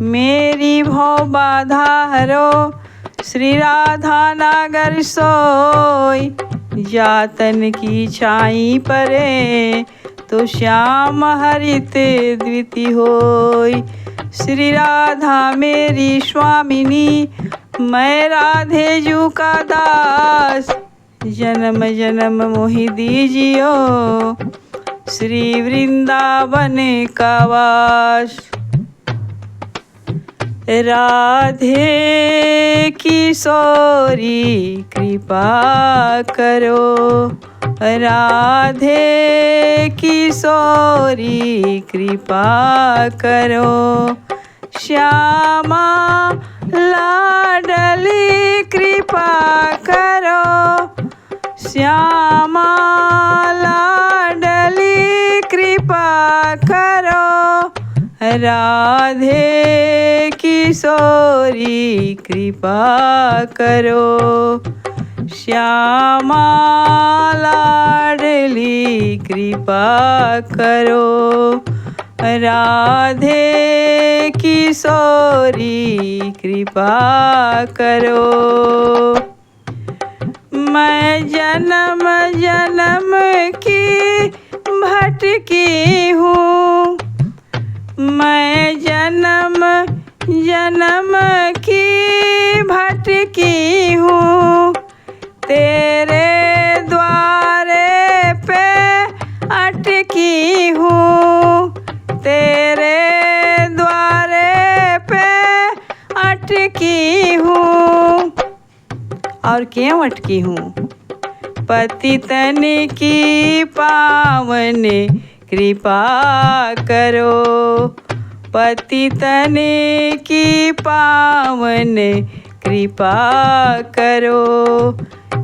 मेरी भव बाधा हरो, श्री राधा नागर सोई। जातन की छाई परे, तो श्याम हरित द्विति होई। श्री राधा मेरी स्वामिनी, मैं राधे जू का दास। जन्म जन्म मोहि दीजियो, श्री वृंदावन का वास। राधे किशोरी कृपा करो, राधे किशोरी कृपा करो। श्यामा लाडली कृपा करो, श्यामा लाडली कृपा करो। राधे किशोरी कृपा करो, श्यामा लाडली कृपा करो। राधे किशोरी कृपा करो। मैं जन्म जन्म की भटकी हूँ, मैं जन्म जन्म की भटकी हूँ। तेरे द्वारे पे अटकी हूँ, तेरे द्वारे पे अटकी हूँ। और क्यों अटकी हूँ? पतितन की पावन कृपा करो, पतितन की पावन कृपा करो।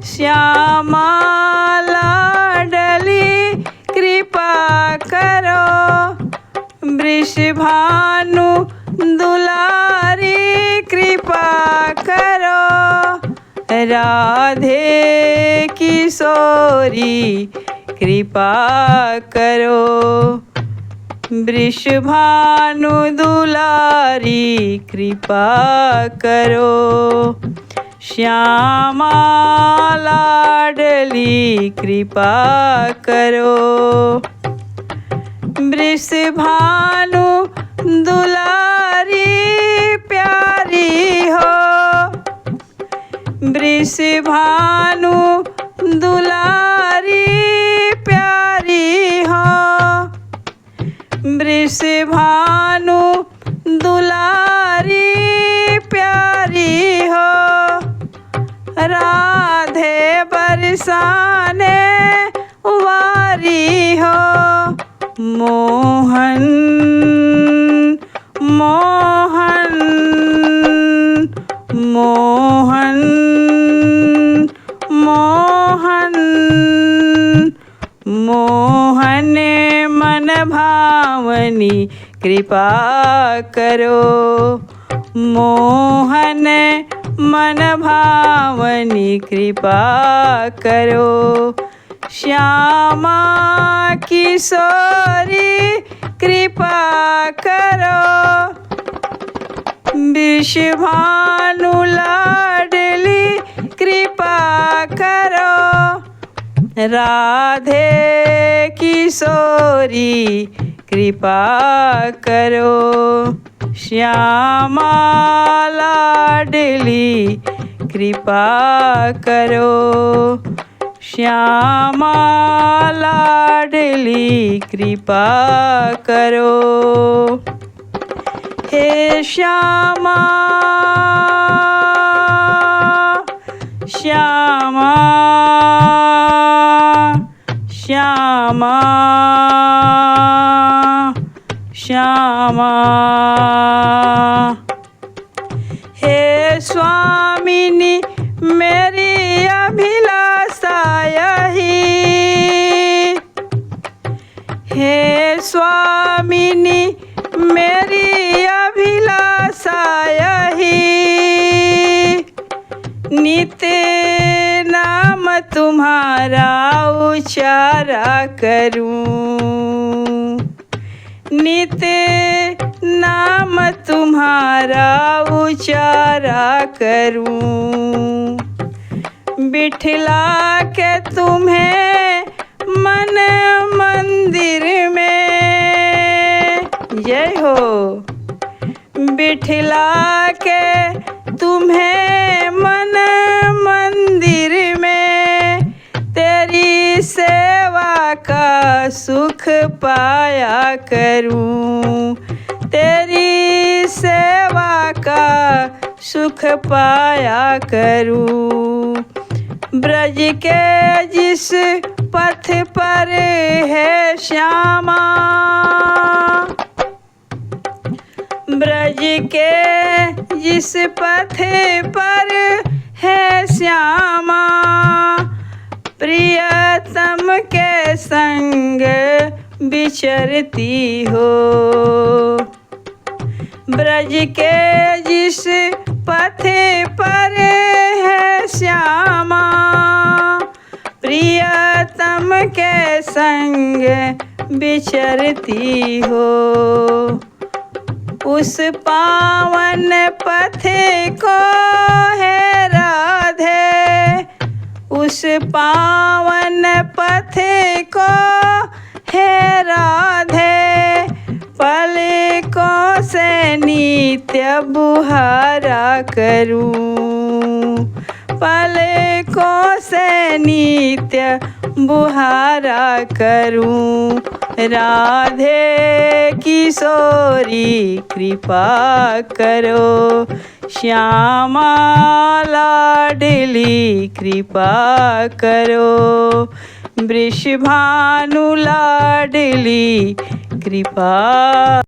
श्यामा लाडली कृपा करो, वृषभानु दुलारी कृपा करो। राधे किशोरी कृपा करो, वृषभानु दुलारी कृपा करो। श्यामा लाडली कृपा करो, वृषभानु दुलारी प्यारी हो, वृषभानु दुलारी प्यारी हो, वृषभानु दुलारी प्यारी हो। राधे बरसाने वारी हो, मोहन मोहन मोहन मोहन मोहन मन भावनी कृपा करो, मोहन मन भावनी कृपा करो। श्यामा किशोरी कृपा करो, वृषभानु लाडली कृपा करो। राधे किशोरी कृपा करो, श्यामा लाडली कृपा करो। श्यामा लाडली कृपा करो। हे श्यामा श्यामा श्यामा श्यामा। हे स्वामिनी मेरी अभिलाषा यही, हे स्वामिनी मेरी अभिलाषा यही। नित्य नाम तुम्हारा उच्चारा करूं, नित्य नाम तुम्हारा उचारा करूं, बिठला के तुम्हें मन मंदिर में। जय हो। बिठला के तुम्हें मन मंदिर में, तेरी सेवा का सुख पाया करूं, तेरी सेवा का सुख पाया करूं। ब्रज के जिस पथ पर है श्यामा, ब्रज के जिस पथ पर है श्यामा, प्रियतम के संग विचरती हो। ब्रज के जिस पथ पर है श्यामा, प्रियतम के संग विचरती हो। उस पावन पथ को है राधे, उस पावन पथ को है राधे, पलकों से नित्य बुहारा करूं, पलकों से नित्य बुहारा करूं। राधे किशोरी कृपा करो, श्यामा लाडली कृपा करो, वृषभानु लाडली कृपा